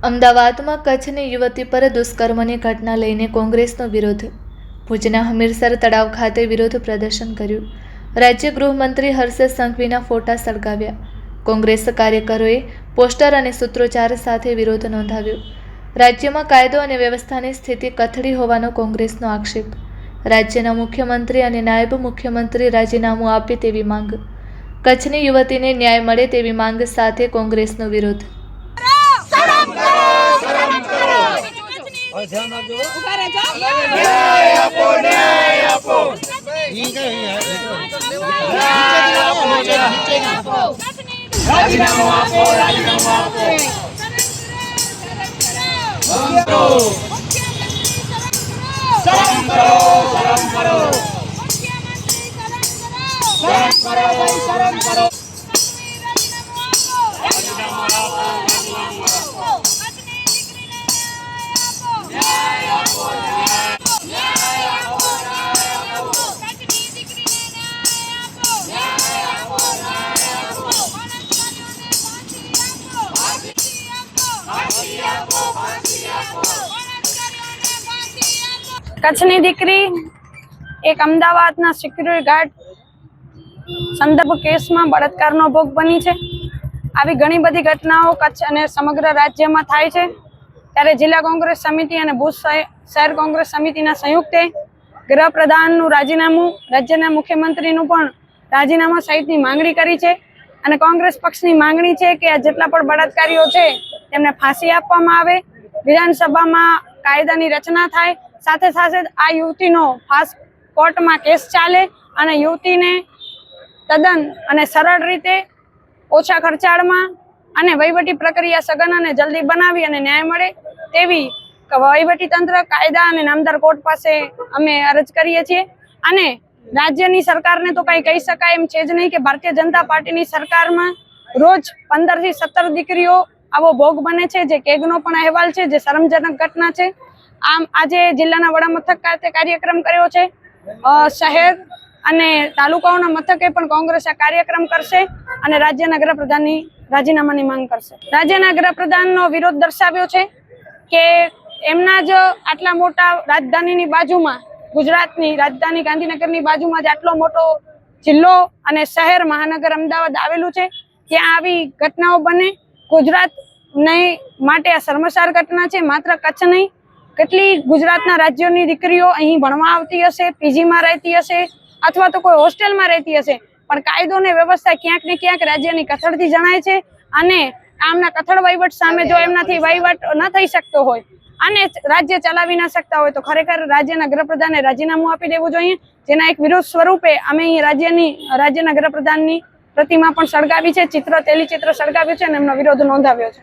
અમદાવાદમાં કચ્છની યુવતી પર દુષ્કર્મની ઘટના લઈને કોંગ્રેસનો વિરોધ. ભુજના હમીરસર તળાવ ખાતે વિરોધ પ્રદર્શન કર્યું. રાજ્ય ગૃહમંત્રી હર્ષ સંઘવીના ફોટા સળગાવ્યા. કોંગ્રેસ કાર્યકરોએ પોસ્ટર અને સૂત્રોચ્ચાર સાથે વિરોધ નોંધાવ્યો. રાજ્યમાં કાયદો અને વ્યવસ્થાની સ્થિતિ કથળી હોવાનો કોંગ્રેસનો આક્ષેપ. રાજ્યના મુખ્યમંત્રી અને નાયબ મુખ્યમંત્રી રાજીનામું આપે તેવી માંગ. કચ્છની યુવતીને ન્યાય મળે તેવી માંગ સાથે કોંગ્રેસનો વિરોધ. કચ્છની દીકરી એક અમદાવાદના સિક્યુરિટી ગાર્ડ સંદર્ભ કેસમાં બળાત્કારનો ભોગ બની છે. આવી ઘણી બધી ઘટનાઓ કચ્છ અને સમગ્ર રાજ્યમાં થાય છે. ત્યારે જિલ્લા કોંગ્રેસ સમિતિ અને ભુજ શહેર કોંગ્રેસ સમિતિના સંયુક્તે ગૃહપ્રધાનનું રાજીનામું, રાજ્યના મુખ્યમંત્રીનું પણ રાજીનામા સહિતની માંગણી કરી છે. અને કોંગ્રેસ પક્ષની માંગણી છે કે આ જેટલા પણ બળાત્કારીઓ છે તેમને ફાંસી આપવામાં આવે, વિધાનસભામાં કાયદાની રચના થાય, સાથે સાથે આ યુવતીનો ફાસ્ટ કોર્ટમાં કેસ ચાલે અને યુવતીને તદ્દન અને સરળ રીતે ઓછા ખર્ચાળમાં અને વહીવટી પ્રક્રિયા સઘન અને જલ્દી બનાવી અને ન્યાય મળે તેવી વહીવટી તંત્ર, કાયદા અને નામદાર કોર્ટ પાસે અમે અરજ કરીએ છીએ. અને રાજ્યની સરકારને તો કંઈ કહી શકાય એમ છે જ નહીં કે ભારતીય જનતા પાર્ટીની સરકારમાં રોજ 15 થી 17 દીકરીઓ આવો ભોગ બને છે, જે કેગનો પણ અહેવાલ છે, જે શરમજનક ઘટના છે. આમ આજે જિલ્લાના વડા મથક ખાતે કાર્યક્રમ કર્યો છે. શહેર અને તાલુકાઓના મથકે પણ કોંગ્રેસ આ કાર્યક્રમ કરશે અને રાજ્યના ગૃહપ્રધાનની રાજીનામાની માંગ કરશે. રાજ્યના ગૃહપ્રધાનનો વિરોધ દર્શાવ્યો છે કે એમના જ આટલા મોટા રાજધાનીની બાજુમાં, ગુજરાતની રાજધાની ગાંધીનગરની બાજુમાં જ આટલો મોટો જિલ્લો અને શહેર મહાનગર અમદાવાદ આવેલું છે, ત્યાં આવી ઘટનાઓ બને. ગુજરાત નહીં માટે આ શર્મસાર ઘટના છે. માત્ર કચ્છ નહીં, કેટલી ગુજરાતના રાજ્યોની દીકરીઓ અહીં ભણવા આવતી હશે, પીજીમાં રહેતી હશે અથવા તો કોઈ હોસ્ટેલમાં રહેતી હશે, પણ કાયદો ને વ્યવસ્થા ક્યાંક ને ક્યાંક રાજ્યની કથળથી જણાય છે. અને આમના કથળ વહીવટ સામે જો એમનાથી વહીવટ ન થઈ શકતો હોય અને રાજ્ય ચલાવી ન શકતા હોય તો ખરેખર રાજ્યના ગૃહપ્રધાને રાજીનામું આપી દેવું જોઈએ. જેના એક વિરોધ સ્વરૂપે અમે અહીં રાજ્યના ગૃહપ્રધાનની પ્રતિમા પણ સળગાવી છે, તેલી ચિત્ર સળગાવ્યું છે અને એમનો વિરોધ નોંધાવ્યો છે.